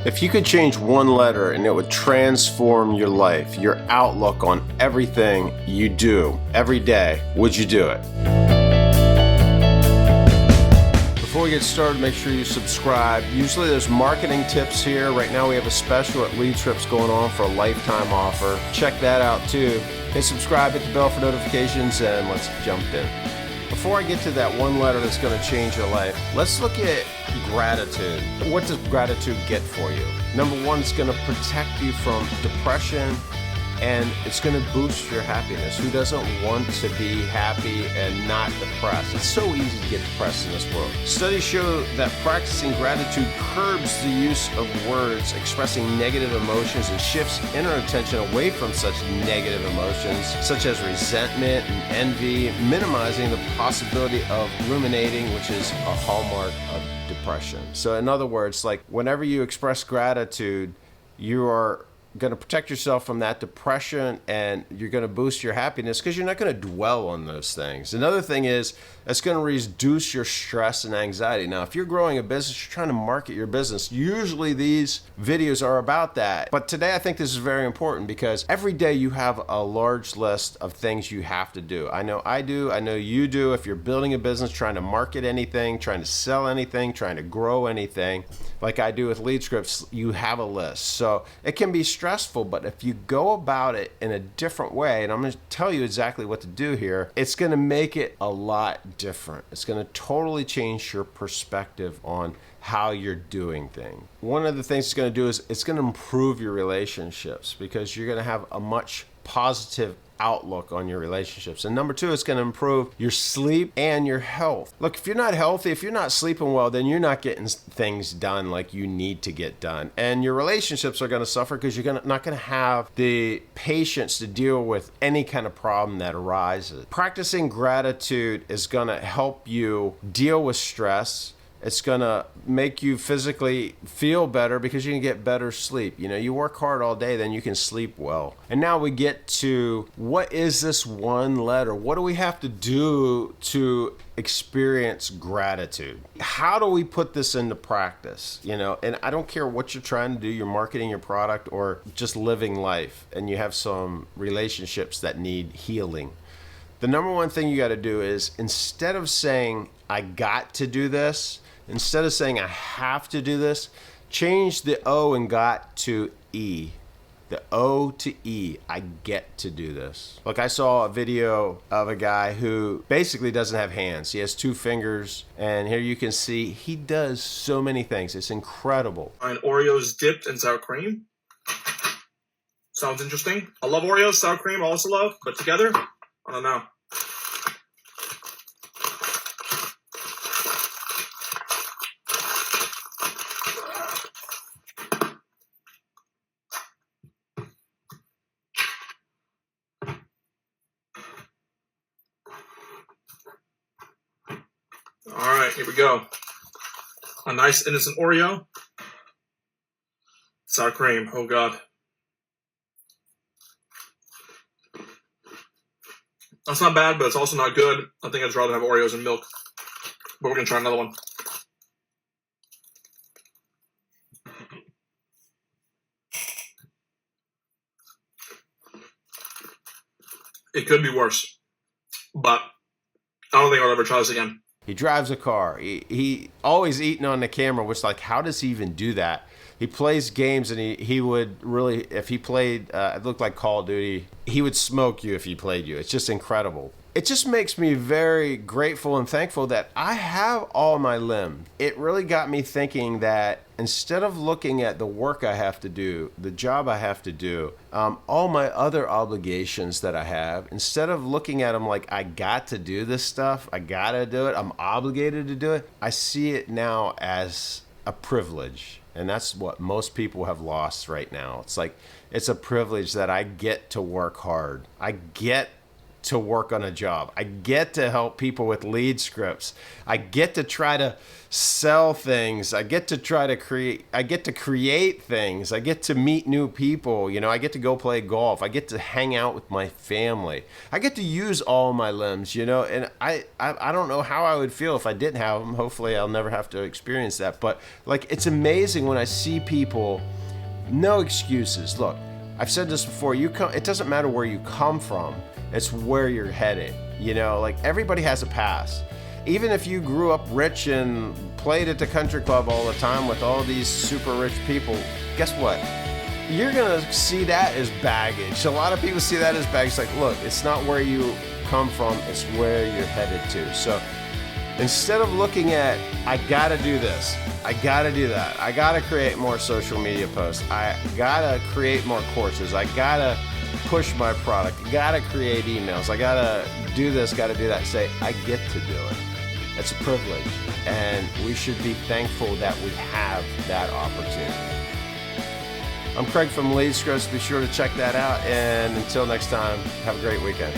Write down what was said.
If you could change one letter and it would transform your life, your outlook on everything you do every day, would you do it? Before we get started, make sure you subscribe. Usually there's marketing tips here. Right now we have a special at LeadScripts going on for a lifetime offer. Check that out too. Hit subscribe, hit the bell for notifications, and let's jump in. Before I get to that one letter that's going to change your life, let's look at gratitude. What does gratitude get for you? Number one, it's going to protect you from depression, and it's going to boost your happiness. Who doesn't want to be happy and not depressed? It's so easy to get depressed in this world. Studies show that practicing gratitude curbs the use of words expressing negative emotions and shifts inner attention away from such negative emotions, such as resentment and envy, minimizing the possibility of ruminating, which is a hallmark of depression. So in other words, like whenever you express gratitude, you are going to protect yourself from that depression, and you're going to boost your happiness because you're not going to dwell on those things. Another thing is it's going to reduce your stress and anxiety. Now, if you're growing a business, you're trying to market your business, usually these videos are about that. But today I think this is very important because every day you have a large list of things you have to do. I know I do. I know you do. If you're building a business, trying to market anything, trying to sell anything, trying to grow anything, like I do with LeadScripts, you have a list. So it can be stressful, but if you go about it in a different way, and I'm going to tell you exactly what to do here, it's going to make it a lot different. It's going to totally change your perspective on how you're doing things. One of the things it's going to do is it's going to improve your relationships because you're going to have a much positive outlook on your relationships. And number two, it's going to improve your sleep and your health. Look, if you're not healthy, if you're not sleeping well, then you're not getting things done like you need to get done. And your relationships are going to suffer because you're not going to have the patience to deal with any kind of problem that arises. Practicing gratitude is going to help you deal with stress. It's going to make you physically feel better because you can get better sleep. You know, you work hard all day, then you can sleep well. And now we get to what is this one letter? What do we have to do to experience gratitude? How do we put this into practice? You know, and I don't care what you're trying to do, you're marketing your product or just living life, and you have some relationships that need healing. The number one thing you got to do is instead of saying, I got to do this, instead of saying I have to do this, change the O and got to E. The O to E. I get to do this. Look, I saw a video of a guy who basically doesn't have hands. He has two fingers, and here you can see he does so many things. It's incredible. And Oreos dipped in sour cream. Sounds interesting. I love Oreos, sour cream I also love, but together, I don't know. All right, here we go. A nice innocent Oreo. Sour cream. Oh, God. That's not bad, but it's also not good. I think I'd rather have Oreos and milk. But we're going to try another one. It could be worse. But I don't think I'll ever try this again. He drives a car. He always eating on the camera, which like, how does he even do that? He plays games, and he would really, if he played, it looked like Call of Duty, he would smoke you if he played you. It's just incredible. It just makes me very grateful and thankful that I have all my limbs. It really got me thinking that instead of looking at the work I have to do, the job I have to do, all my other obligations that I have, instead of looking at them like I got to do this stuff, I got to do it, I'm obligated to do it, I see it now as a privilege. And that's what most people have lost right now. It's like, it's a privilege that I get to work hard. I get to work on a job. I get to help people with LeadScripts. I get to try to sell things. I get to try to create. I get to create things. I get to meet new people. You know, I get to go play golf. I get to hang out with my family. I get to use all my limbs, you know, and I don't know how I would feel if I didn't have them. Hopefully I'll never have to experience that. But like, it's amazing when I see people, no excuses. Look, I've said this before, it doesn't matter where you come from, it's where you're headed. You know, like, everybody has a past. Even if you grew up rich and played at the country club all the time with all these super rich people, guess what? You're gonna see that as baggage. A lot of people see that as baggage. Like, look, it's not where you come from, it's where you're headed to. So instead of looking at, I gotta do this, I gotta do that, I gotta create more social media posts, I gotta create more courses, I gotta push my product, I gotta create emails, I gotta do this, gotta do that, say, I get to do it. It's a privilege, and we should be thankful that we have that opportunity. I'm Craig from LeadScripts. Be sure to check that out, and until next time, have a great weekend.